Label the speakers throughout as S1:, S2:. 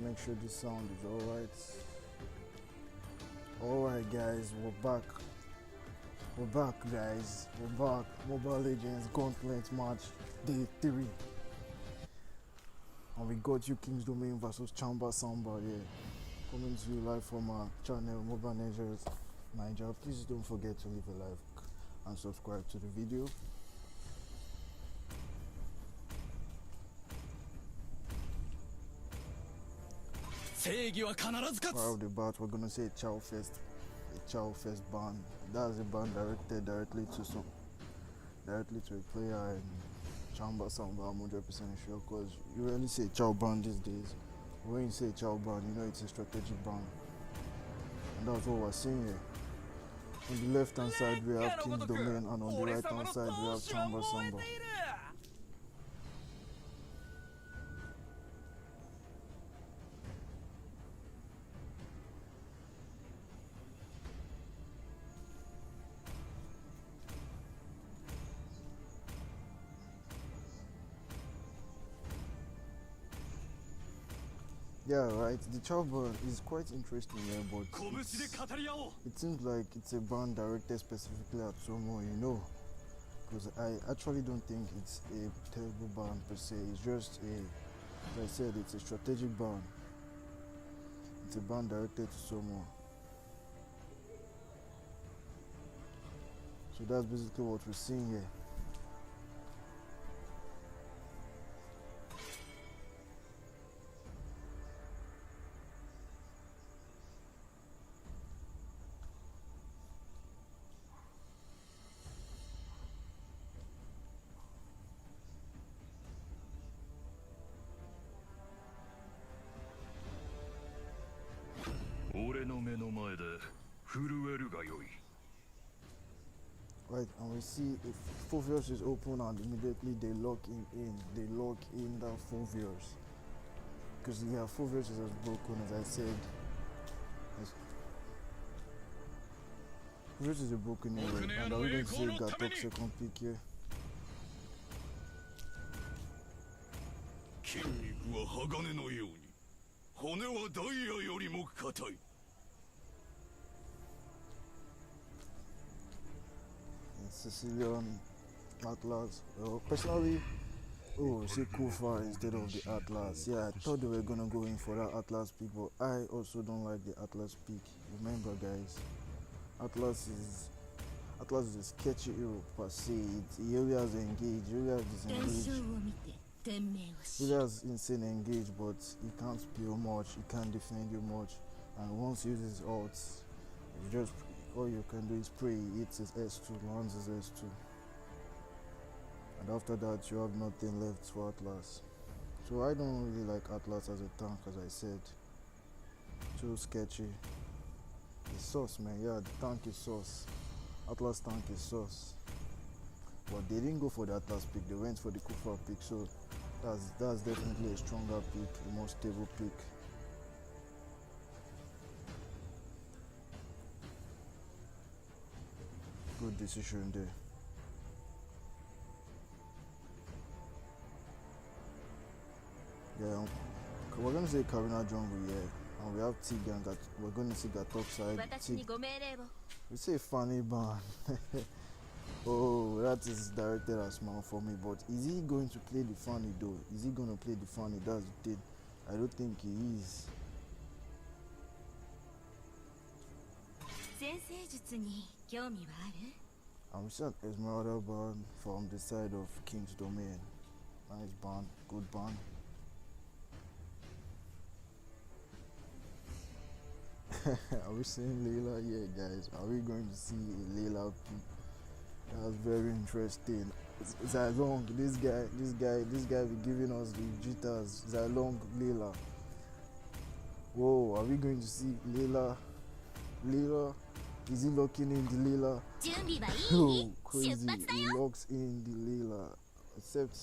S1: make sure this sound is alright. Alright guys, we're back. We're back guys. We're back. Mobile Legends Gauntlet match day 3. And we got you King's Domain versus Chamba Samba here. Coming to you live from our channel Mobile Legends Nigeria. Please don't forget to leave a like and subscribe to the video. Right off the bat, we're gonna say Chow Fest ban. That's a ban directed directly to a player in Chamba Samba. I'm 100% sure, because you rarely say Chow ban these days. When you say Chow ban, you know it's a strategic ban, and that's what we're seeing here. On the left hand side we have King's Domain, and on the right hand side we have Chamba Samba. Yeah, right. The Chow ban is quite interesting here, but it seems like it's a ban directed specifically at Somo, you know. Because I actually don't think it's a terrible ban per se. It's just as I said, it's a strategic ban. It's a ban directed to Somo. So that's basically what we're seeing here. Right, and we see if Fulvius is open and immediately they lock him in. They lock in that Fulvius. Because yeah, Fulvius is as broken as I said. Fulvius is a broken area, and are we going to see Gauntlet second pick here? Sicilian Atlas. Well, personally, say Kufa instead of the Atlas. Yeah, I thought they were gonna go in for that Atlas pick, but I also don't like the Atlas pick. Remember, guys, Atlas is a sketchy hero per se. Ilias engaged, Ilias disengaged. Ilias insane engaged, but he can't spill much, he can't defend you much, and once he uses ults, you just all you can do is pray he hits his S2, lands his S2, and after that you have nothing left for Atlas. So I don't really like Atlas as a tank, as I said. Too sketchy. It's sauce, man. Yeah, the tank is sauce. Atlas tank is sauce. But they didn't go for the Atlas pick, they went for the Kufa pick, so that's definitely a stronger pick, a more stable pick. Good decision there. Yeah, we're gonna say Karina jungle here, and we have Tig, and we're gonna see that top side. We say funny ban. Oh, that is directed as small for me, but is he going to play the funny though? Is he gonna play the funny? That's the thing. I don't think he is. And we saw Esmeralda ban from the side of King's Domain. Nice ban, good ban. Are we seeing Layla? Yeah, guys. Are we going to see a Layla pick? That's very interesting. Zylong, this guy be giving us the jitters. Zylong, Layla. Whoa, are we going to see Layla? Is he locking in the Layla? Oh, crazy. He locks in the Layla. Except,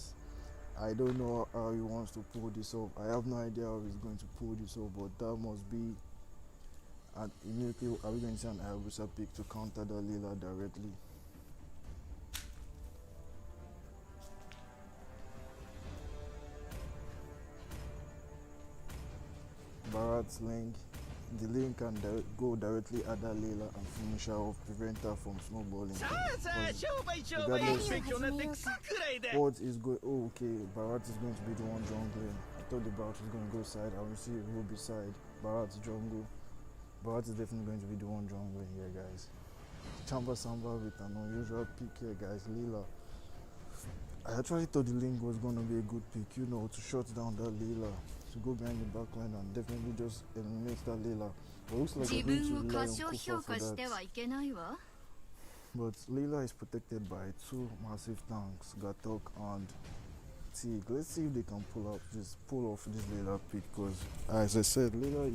S1: I don't know how he wants to pull this off. I have no idea how he's going to pull this off, but that must be. And immediately, are we going to see an Hayabusa pick to counter the Layla directly? Bharat's link. The link can go directly at that Layla and finish her off, prevent her from snowballing. Regardless what is going, oh okay, Bharat is going to be the one jungling. I thought the Bharat was going to go side. I will see Ruby side. Bharat's jungle. Bharat is definitely going to be the one jungling here, guys. Chamba Samba with an unusual pick here, guys. Leela. I actually thought the link was going to be a good pick, you know, to shut down that Leela, to go behind the backline and definitely just eliminate that Leela. But looks like they're going to rely on Kufa for that. But Leela is protected by two massive tanks, Gatok and Teague. Let's see if they can pull off this Leela pick, because as I said, Leela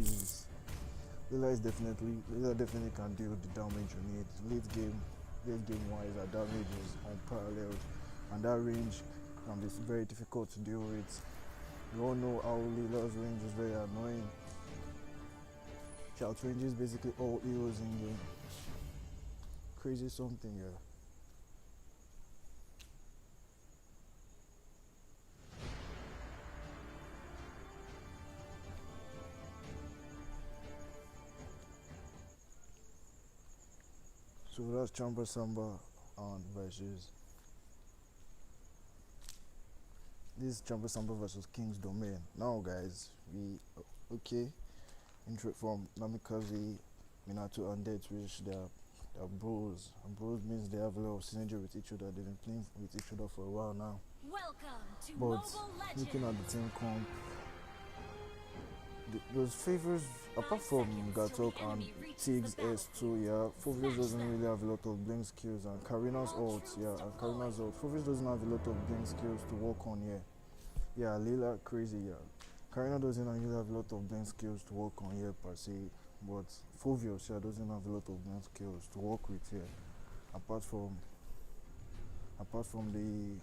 S1: definitely can deal the damage you need. Late game wise, her damage is unparalleled, and that range can be very difficult to deal with. You all know how Leela's range is very annoying. She outranges basically all heroes in game. Crazy something, yeah. So that's Chamba Samba and versus this Chamba Samba versus King's Domain. Now guys, okay, intro from Namikaze, Minato and Death, which they're bros. And bros means they have a lot of synergy with each other. They've been playing with each other for a while now. But looking at the team comp, those favors, apart from Gatok and Tiggs S2, yeah, Fovius doesn't really have a lot of blink skills, and Karina's ult, Fovius doesn't have a lot of blink skills to work on here. Yeah, Leela crazy, yeah. Karina doesn't really have a lot of blink skills to work on here per se, but Fovius, yeah, doesn't have a lot of blink skills to work with here. Apart from the,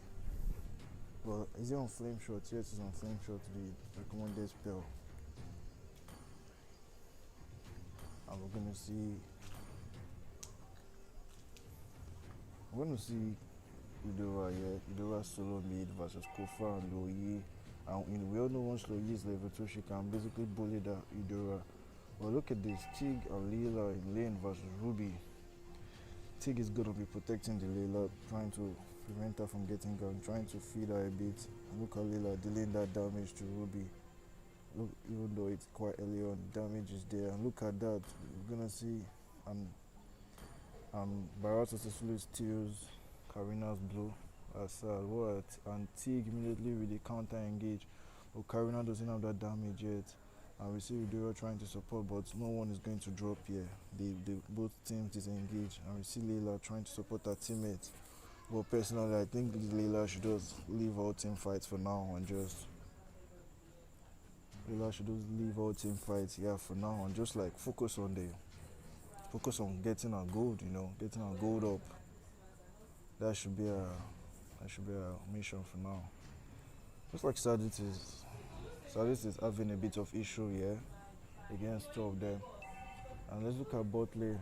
S1: well, is it on flame shot? Yes, it's on flame shot, the recommended spell. And we're gonna see Udora here. Udora solo mid versus Kofa and Loyi. And we all know once Loyi is level 2, she can basically bully that Udora. But look at this, Tig and Leela in lane versus Ruby. Tig is gonna be protecting the Leela, trying to prevent her from getting gone, trying to feed her a bit. And look at Leela dealing that damage to Ruby. Look, even though it's quite early on, damage is there, and look at that. We're gonna see Bharat successfully steals Karina's blue as what, and Teague immediately with the counter engage, but Karina doesn't have that damage yet, and we see Udora trying to support, but no one is going to drop here. Both teams disengage, and we see Leela trying to support her teammates. But personally, I think Leela should just leave all team fights for now and just leave all team fights for now and just like focus on getting our gold, getting our gold up. That should be a mission for now. Looks like Sadit is having a bit of issue here against two of them. And let's look at bot lane.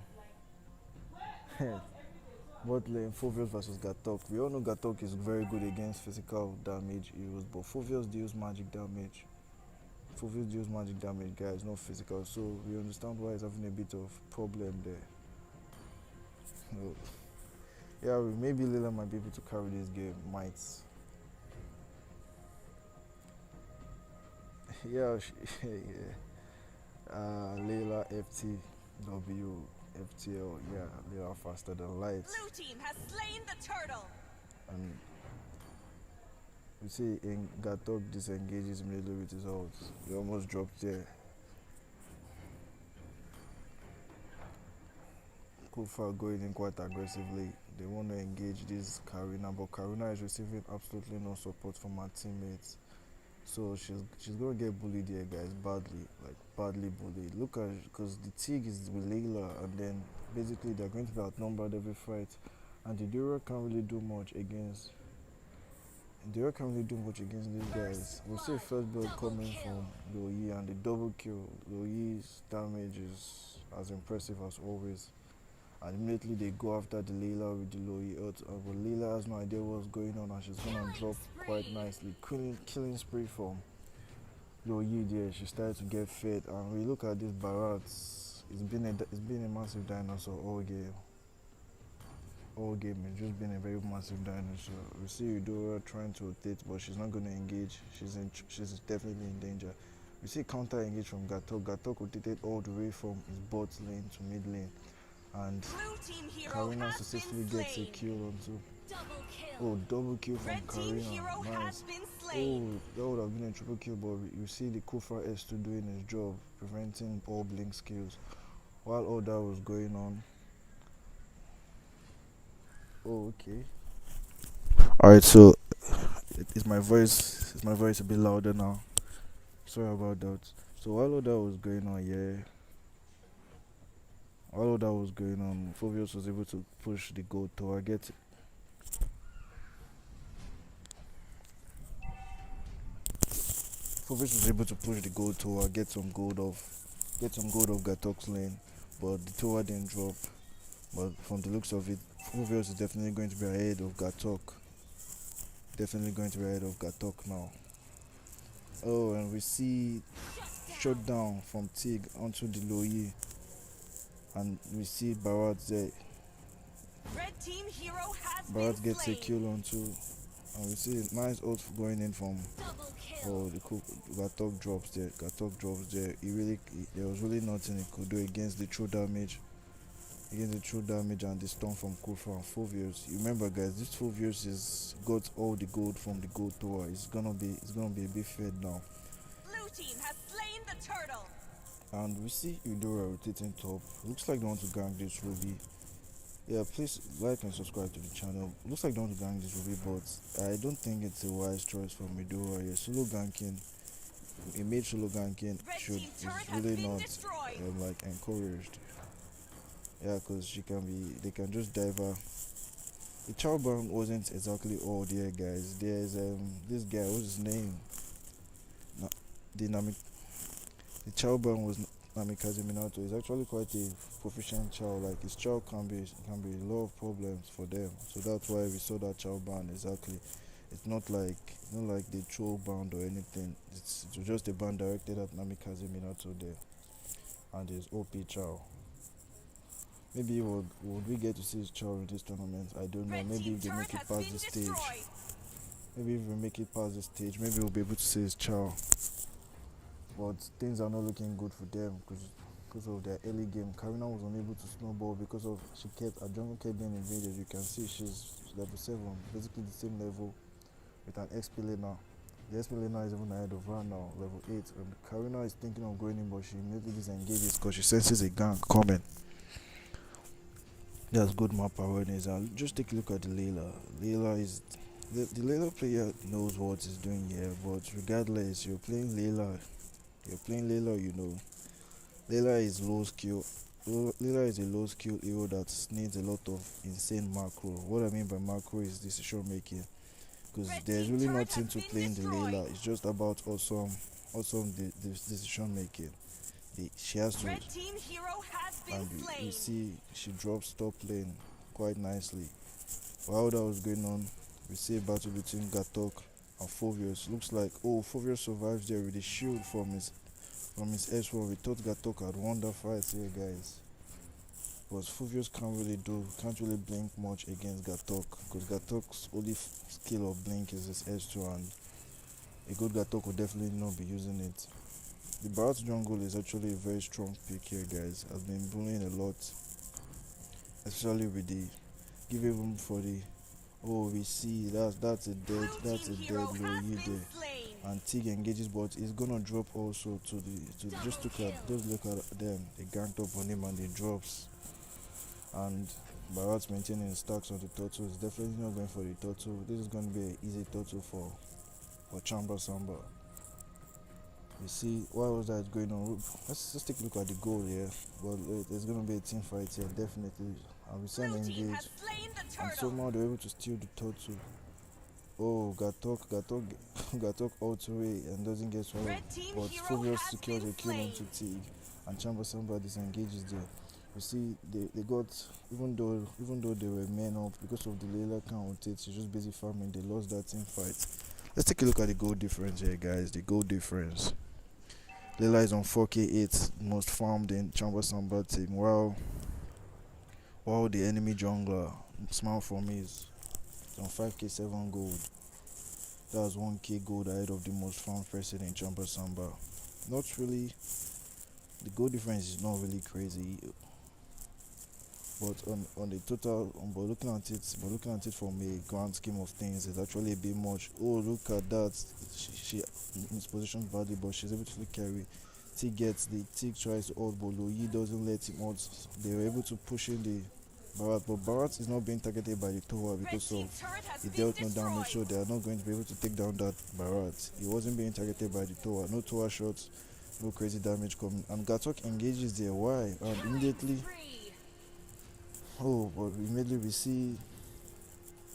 S1: Bot lane, Fovius versus Gatok. We all know Gatok is very good against physical damage heroes, but Fovius deals magic damage. Fovius deals magic damage, guys, not physical, so we understand why he's having a bit of problem there. Yeah, maybe Leela might be able to carry this game, yeah. Leela FTW FTL, yeah, Leela faster than light.
S2: Blue team has slain the turtle.
S1: And you see, in Gatok disengages immediately with his ult. He almost dropped there. Kufa going in quite aggressively. They want to engage this Karina, but Karina is receiving absolutely no support from her teammates. So she's going to get bullied here, guys, badly bullied. Look at, because the Tig is with Leela, and then basically they're going to be outnumbered every fight, and the Dura can't really do much against. These guys. We'll see first blood coming from Loyi, and the double kill. Loyi's damage is as impressive as always. And immediately they go after the Leela with the Loyi ult. But Leela has no idea what's going on, and she's gonna drop quite nicely. Killing spree from Loyi there, she started to get fed, and we look at this Barat. It's been a massive dinosaur all game. All game, it's just been a very massive dinosaur. We see Eudora trying to rotate, but she's not going to engage. She's definitely in danger. We see counter engage from Gatok. Gatok rotated all the way from his bot lane to mid lane, and
S2: Blue team hero
S1: Karina
S2: has
S1: successfully
S2: been
S1: gets a
S2: slain.
S1: kill onto.
S3: Double kill.
S1: Oh, double kill from
S2: Red team
S1: Karina.
S2: hero has
S1: Nice.
S2: been
S1: Oh,
S2: slain.
S1: that would have been a triple kill, but you see the Kufa S2 doing his job, preventing all blink skills. While all that was going on. Oh, okay. Alright, so is my voice a bit louder now? Sorry about that. So while all that was going on, while all that was going on, Phobius was able to push the gold tower, Phobius was able to push the gold tower, get some gold off Gatok's lane, but the tower didn't drop. But from the looks of it, Phobius is definitely going to be ahead of Gatok. Definitely going to be ahead of Gatok now. Oh, and we see shutdown from Tig onto the Loyi, and we see Barat there.
S2: Red team hero has
S1: Barat
S2: been
S1: gets
S2: slain.
S1: a kill onto, and we see a nice ult going in from.
S3: Double kill.
S1: Oh, the Gatok drops there. There was really nothing he could do against the true damage. And the storm from Kufa and Phobius. You remember, guys, this Phobius is got all the gold from the gold tower. It's gonna be a bit fed now.
S2: Blue team has slain the turtle.
S1: And we see Eudora rotating top. Looks like they want to gank this Ruby. Yeah, please like and subscribe to the channel. Looks like they want to gank this Ruby, but I don't think it's a wise choice from Eudora. Yeah, solo ganking. A made solo ganking
S2: Red
S1: should
S2: team
S1: is
S2: turret has
S1: really
S2: been
S1: not
S2: destroyed.
S1: like encouraged. Yeah, because they can just dive her. The Chamba wasn't exactly all there, guys. There's this guy, what's his name? Na- the Chamba was Namikaze Minato. He's actually quite a proficient child. Like his child can be a lot of problems for them. So that's why we saw that child ban exactly. It's not like the troll band or anything. It's just a band directed at Namikaze Minato there. And his OP child. Maybe would we get to see his child in this tournament? I don't know.
S2: Red
S1: Maybe
S2: team
S1: if they
S2: turret
S1: make it
S2: has
S1: past
S2: been
S1: the stage.
S2: destroyed.
S1: Maybe if we make it past the stage, maybe we'll be able to see his child. But things are not looking good for them because of their early game. Karina was unable to snowball because of her jungle kept getting invaded. You can see she's level 7, basically the same level with an XP laner. The XP laner is even ahead of her now, level 8. And Karina is thinking of going in, but she immediately disengages because she senses a gank coming. That's good map awareness. And just take a look at the Layla. Layla is the Layla player knows what he's doing here, but regardless, you're playing Layla, you know. Layla is low skill. Layla is a low skill hero that needs a lot of insane macro. What I mean by macro is decision making, because
S2: Red
S1: there's
S2: team
S1: really
S2: turret
S1: nothing
S2: has
S1: to
S2: been
S1: playing the
S2: destroyed.
S1: Layla. It's just about awesome decision making. She has to,
S2: Red team hero has been
S1: and
S2: slain.
S1: you see she drops top lane quite nicely. While that was going on, we see a battle between Gatok and Phobius. Looks like Phobius survives there with a shield from his S1. We thought Gatok had won that fight here, guys. But Phobius can't really blink much against Gatok, because Gatok's only skill of blink is his S2, and a good Gatok would definitely not be using it. The Barat jungle is actually a very strong pick here, guys. Has been bullying a lot, especially with the give him for the. Oh, we see that's a dead
S2: Blue team hero has
S1: Loyi
S2: been
S1: there,
S2: slain.
S1: and Tig engages, but he's gonna drop also to just look at them. They ganked up on him and he drops, and Barat's maintaining his stacks on the turtle. He's definitely not going for the turtle. This is gonna be an easy turtle for Chamba Samba. You see, why was that going on? Let's take a look at the goal here. But there's going to be a team fight here, definitely. And we send
S2: Blue team
S1: engage.
S2: has slain the
S1: And
S2: turtle.
S1: somehow they're able to steal the turtle. Oh, Gatok out away and doesn't get swallowed.
S2: Red team
S1: But
S2: hero
S1: Phobius
S2: has
S1: secures
S2: been
S1: a kill
S2: slain.
S1: onto Tig. And Chamba Samba disengages there. You see, they got, even though they were men up, because of the Layla can't rotate, she's just busy farming, they lost that team fight. Let's take a look at the goal difference here, guys. The goal difference. Layla is on 4k8, most farmed in Chamba Samba team. While the enemy jungler, Smile for me, is on 5k7 gold. That's 1k gold ahead of the most farmed person in Chamba Samba. Not really, the gold difference is not really crazy, but on the total, looking at it from a grand scheme of things, it's actually a bit much. Oh, look at that! She mispositioned badly, but she's able to carry. Tick tries to hold Bolo. He doesn't let him out. They were able to push in the Barat, but Barat is not being targeted by the tower
S2: Red
S1: because
S2: team
S1: of
S2: turret has
S1: he
S2: been
S1: dealt no damage, so
S2: destroyed.
S1: they are not going to be able to take down that Barat. He wasn't being targeted by the tower. No tower shots, no crazy damage coming. And Gatok engages there. Why? And immediately,
S2: Spree.
S1: but immediately we see.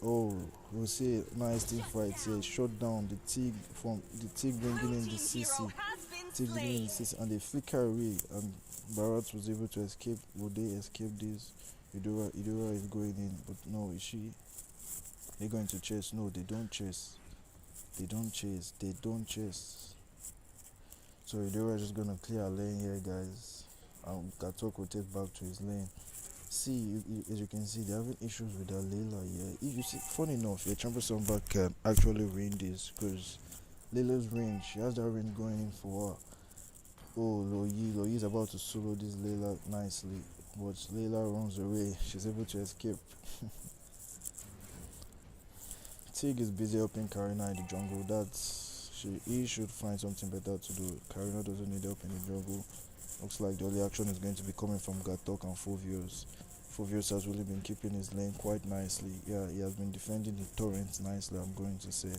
S1: Oh, we'll see a nice team fight here. Shut down the Tig bringing
S2: Blue
S1: in the
S2: team
S1: CC.
S2: hero has been
S1: Tig bringing in the
S2: slain.
S1: CC, and they flicker away. And Barat was able to escape. Would they escape this? Idora is going in, but no, is she? They're going to chase. No, they don't chase. They don't chase. They don't chase. So Idora is just gonna clear a lane here, guys. And Gatok will take back to his lane. See, as you can see, they're having issues with that Layla here. If you see, funny enough, your Champion Samba can actually win this because Layla's range, she has that range going in for her. Oh, Loyi is about to solo this Layla nicely, but Layla runs away. She's able to escape. Tig is busy helping Karina in the jungle. He should find something better to do. Karina doesn't need help in the jungle. Looks like the only action is going to be coming from Gatok and Fovios. Fovios has really been keeping his lane quite nicely. Yeah, he has been defending the torrents nicely, I'm going to say.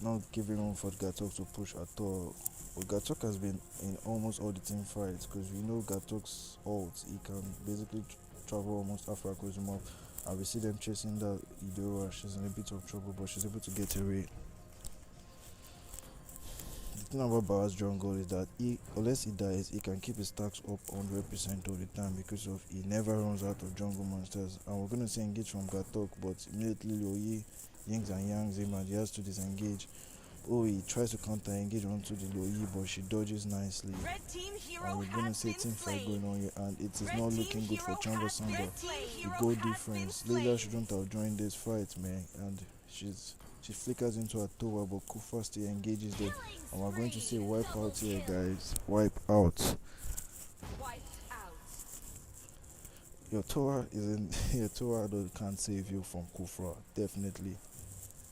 S1: Not giving room for Gatok to push at all. But Gatok has been in almost all the team fights because we know Gatok's ult. He can basically travel almost halfway across the map. And we see them chasing that Idora. She's in a bit of trouble, but she's able to get away. The thing about Barat's jungle is that unless he dies, he can keep his stacks up 100% all the time because of he never runs out of jungle monsters. And we're gonna see engage from Gatok, but immediately Loyi yings and yangs him and he has to disengage. Oh, he tries to counter engage onto the Loyi, but she dodges nicely.
S2: Red team hero
S1: And we're gonna
S2: has
S1: see a
S2: been
S1: team fight
S2: slain.
S1: going on here, and it is
S2: Red
S1: not
S2: team
S1: looking good for
S2: hero
S1: Chamba
S2: has been
S1: Samba.
S2: slain.
S1: The goal
S2: Hero has
S1: difference.
S2: been
S1: Layla
S2: slain.
S1: shouldn't have joined this fight, man, and she flickers into a tower, but Kufa still engages there. And we're going to see wipe out here, guys. Wipe out.
S2: Wiped out.
S1: Your tower is in your tower can't save you from Kufra, definitely.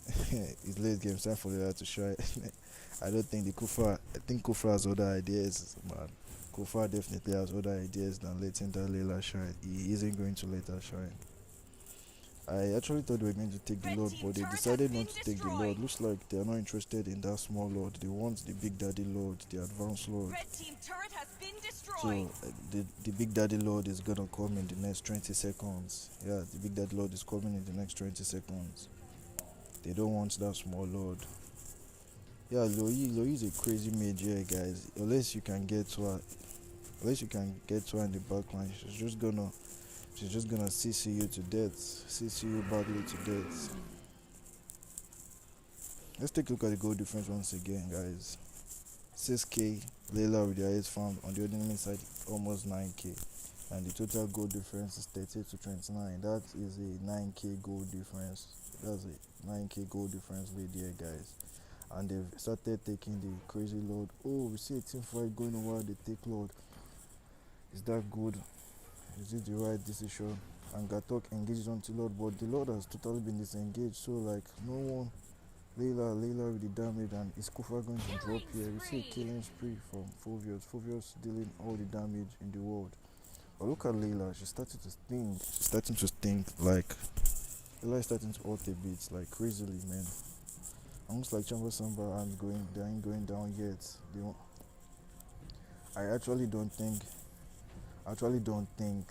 S1: It's late game, time for Layla to try. I think Kufra has other ideas, man. Kufra definitely has other ideas than letting that Layla shine. He isn't going to let her shine. I actually thought they were going to take the
S2: Red
S1: Lord,
S2: team
S1: but they
S2: turret
S1: decided
S2: has
S1: not
S2: been
S1: to take the
S2: destroyed.
S1: Lord. Looks like they are not interested in that small Lord. They want the Big Daddy Lord, the advanced Lord.
S2: Red team turret has been
S1: So
S2: destroyed.
S1: the Big Daddy Lord is gonna come in the next 20 seconds. Yeah, the Big Daddy Lord is coming in the next 20 seconds. They don't want that small Lord. Yeah, Loyi is a crazy mage here, guys. Unless you can get to her in the backline, she's just gonna CC you to death. CC you badly to death. Let's take a look at the goal difference once again, guys. 6k, Layla with the highest farm. On the enemy side, almost 9k. And the total goal difference is 30 to 29. That is a 9k goal difference. That's a 9k goal difference right there, guys. And they've started taking the crazy Lord. Oh, we see a team fight going on while they take Lord. Is that good? Is it the right decision? And Gatok engages onto Lord, but the Lord has totally been disengaged. So like no one. Layla with the damage, and is Kufa going to drop here? We see a killing spree from Fovios dealing all the damage in the world. But look at Layla, she's starting to stink like Layla is starting to ult a bit, like crazily, man. Almost like Chamba Samba and they ain't going down yet. I actually don't think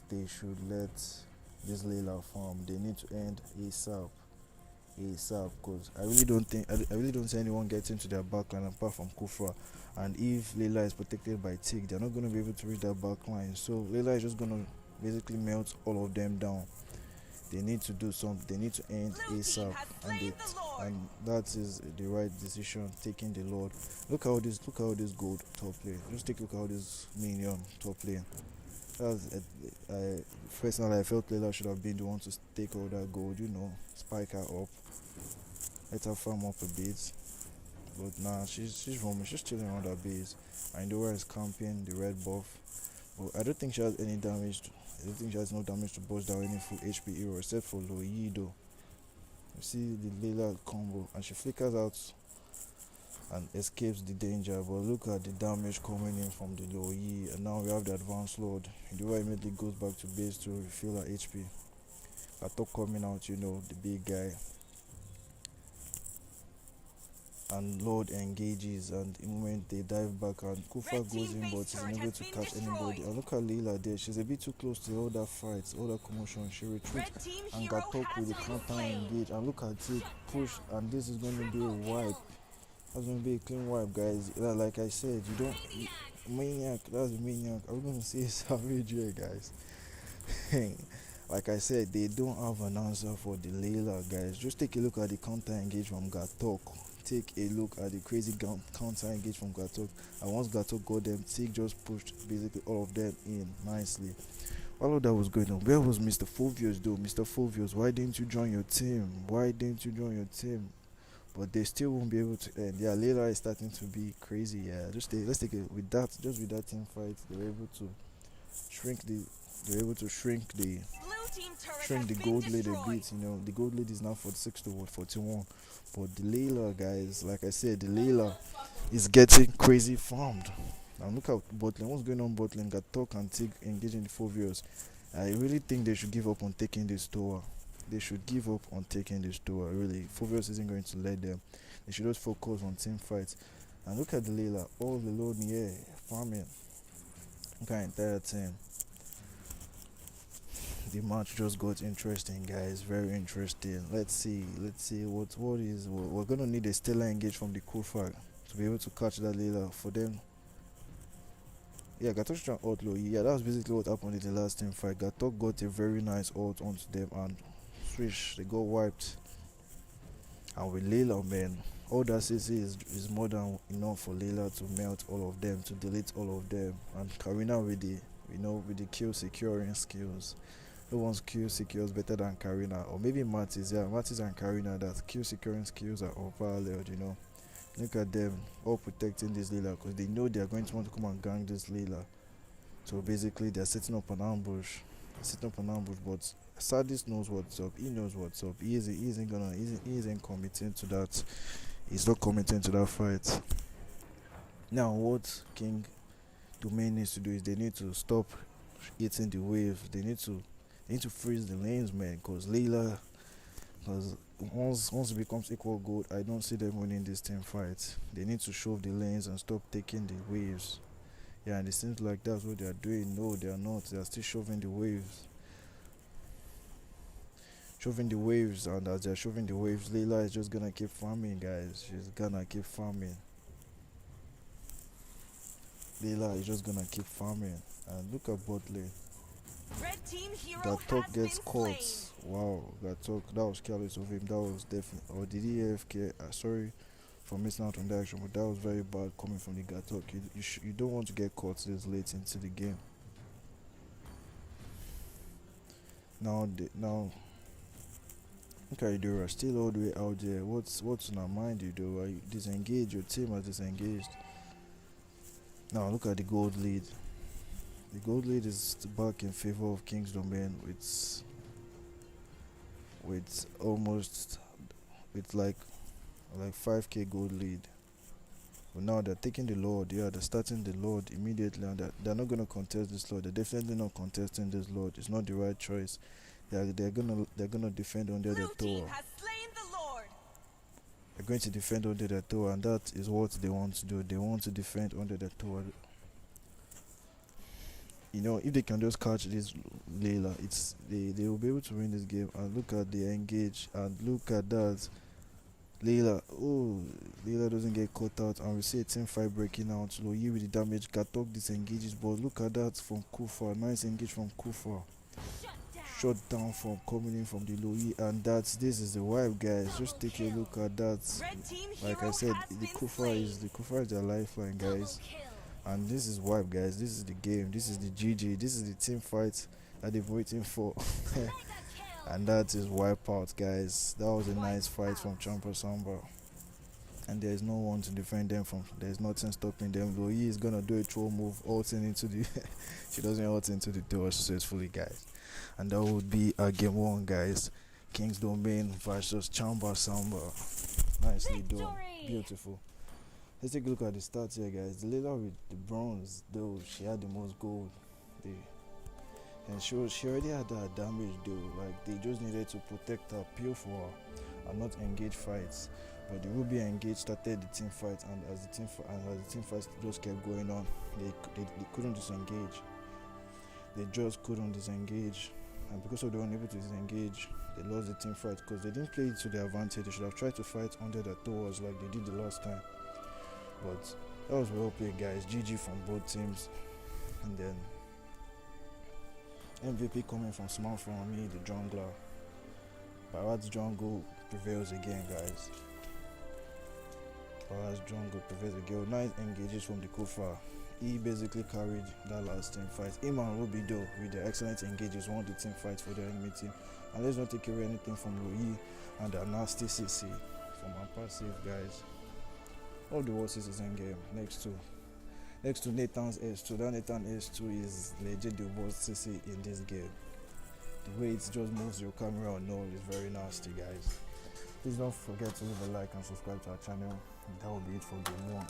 S1: they should let this Layla farm. They need to end ASAP, because I really don't see anyone getting to their backline apart from Kufra. And if Layla is protected by Tig, they're not going to be able to reach that backline. So Layla is just going to basically melt all of them down. They need to do something. They need to end
S2: Blue team
S1: ASAP,
S2: has
S1: and
S2: slain the Lord.
S1: that is the right decision. Taking the Lord. Look how this gold top lane. Just take a look how this minion top lane. That's I personally I felt Layla should have been the one to take all that gold. Spike her up, let her farm up a bit. But nah, she's roaming. She's chilling around her base. Indora is camping the red buff. But I don't think she has any damage. I don't think she has no damage to bust down any full HP hero except for Loyi though. You see the Layla combo and she flickers out and escapes the danger. But look at the damage coming in from the Loyi, and now we have the advanced lord. Indora immediately goes back to base to refill her HP. Atok coming out, the big guy. And Lord engages, and the moment they dive back and Kufa
S2: Red
S1: goes
S2: team
S1: in, but
S2: base
S1: he's
S2: turret
S1: unable
S2: has
S1: to
S2: been
S1: catch anybody.
S2: destroyed.
S1: And look at Leela there, she's a bit too close to all that fight, all that commotion. She
S2: Red
S1: retreats
S2: team
S1: and
S2: hero
S1: got up
S2: has
S1: with the
S2: been
S1: counter
S2: slain.
S1: engage. And look at it, push, and this is going to be a wipe. That's going to be a clean wipe, guys. Like I said, you don't. Maniac, that's a maniac. I was going to say savage here, guys. Like I said, they don't have an answer for the Layla, guys. Just take a look at the counter engage from Gatok. Take a look at the crazy counter engage from Gatok. And once Gatok got them, Tig just pushed basically all of them in nicely. All of that was going on. Where was Mr. Fulvius though? Mr. Fulvius, why didn't you join your team? Why didn't you join your team? But they still won't be able to end. Yeah, Layla is starting to be crazy. Yeah, let's take it with that. Just with that team fight, they were able to shrink the. They were able to shrink the gold lead a bit. The gold lead is now 46 to 41. But the Layla, guys, like I said, the Layla is getting crazy farmed. And look at botlane. What's going on botlane? Got talk and Tig engaging the 4 viewers. I really think they should give up on taking this tower. They should give up on taking this tower. Really, 4 viewers isn't going to let them. They should just focus on team fights. And look at the Layla, all alone here, farming. Look at entire team. The match just got interesting, guys. Very interesting. Let's see what is. We're gonna need a stellar engage from the Kufag to be able to catch that Layla for them. Yeah, Gatok trying outlaw. Yeah, that was basically what happened in the last team fight. Gatok got a very nice ult onto them and swish, they got wiped. And with Layla, man, all that CC is more than enough for Layla to melt all of them, to delete all of them. And Karina with the kill securing skills. No one's kill secures better than Karina, or maybe Mattis. Yeah, Mattis and Karina, that kill securing skills are unparalleled. Look at them all protecting this Layla because they know they are going to want to come and gang this Layla. So basically, they're setting up an ambush. But Sadis knows what's up. He knows what's up. He isn't committing to that. He's not committing to that fight. Now, what King Domain needs to do is they need to stop eating the wave. They need to freeze the lanes, man. Because once it becomes equal gold, I don't see them winning this team fight. They need to shove the lanes and stop taking the waves. Yeah, and it seems like that's what they are doing. No, they are not. They are still shoving the waves. And as they're shoving the waves, Layla is just gonna keep farming, guys. She's gonna keep farming. Layla is just gonna keep farming. And look at bot lane.
S2: Red team hero
S1: Gatok
S2: has
S1: gets
S2: been
S1: caught.
S2: slain.
S1: Wow, Gatok, that was careless of him. That was definitely. Or did he AFK? Sorry for missing out on that action, but that was very bad coming from the Gatok. You don't want to get caught this late into the game. Now, okay, you are still all the way out there. What's in our mind, you do? Are you disengaged? Your team is disengaged. Now look at the gold lead. The gold lead is back in favor of King's Domain with almost like 5k gold lead. But now they're taking the Lord. Yeah, they're starting the Lord immediately, and they're not gonna contest this Lord. They're definitely not contesting this Lord. It's not the right choice. They're gonna defend under the
S2: Blue team
S1: tower.
S2: has slain the Lord.
S1: They're going to defend under the tower, and that is what they want to do. They want to defend under the tower. If they can just catch this Layla, they will be able to win this game. And look at the engage, and look at that Layla. Oh, Layla doesn't get caught out, and we see a team fight breaking out. Loyi with the damage. Gatok disengages, but look at that from Kufa. Nice engage from Kufa. shut down from coming in from the low E, and this is the vibe, guys. Just take a look at that.
S2: Red team
S1: Like I
S2: hero
S1: said,
S2: has
S1: the
S2: been
S1: Kufa is their lifeline, guys. And this is vibe, guys. This is the game. This is the GG. This is the team fight that they've waiting for. And that is Wipeout, guys. That was a nice fight from Chamba Samba. And there's no one to defend them from. There's nothing stopping them. Though he is gonna do a throw move, ulting into the. She doesn't ult into the door successfully, guys. And that would be a game one, guys. King's Domain versus Chamba Samba. Nicely done. Beautiful. Let's take a look at the stats here, guys. The leader with the bronze, though, she had the most gold. And she already had that damage, though. Like, they just needed to protect her, pure for her, and not engage fights. But the Ruby engaged started the team fight, and as the team fight just kept going on, they couldn't disengage. They just couldn't disengage, and because they were unable to disengage, they lost the team fight because they didn't play it to their advantage. They should have tried to fight under the towers like they did the last time. But that was well played, guys. GG from both teams. And then MVP coming from small from me, the jungler. Parad's jungle prevails again, guys. Parad's jungle prevails again. Nice engages from the Kufa. He basically carried that last team fight. Him and Ruby, though, with their excellent engages, won the team fight for their enemy team. And let's not take away anything from Louis and the nasty CC from our passive, guys. All the worst is in game. Next to Nathan's S2. That Nathan S2 is legit the worst CC in this game. The way it just moves your camera on no is very nasty, guys. Please don't forget to leave a like and subscribe to our channel. That will be it for game one.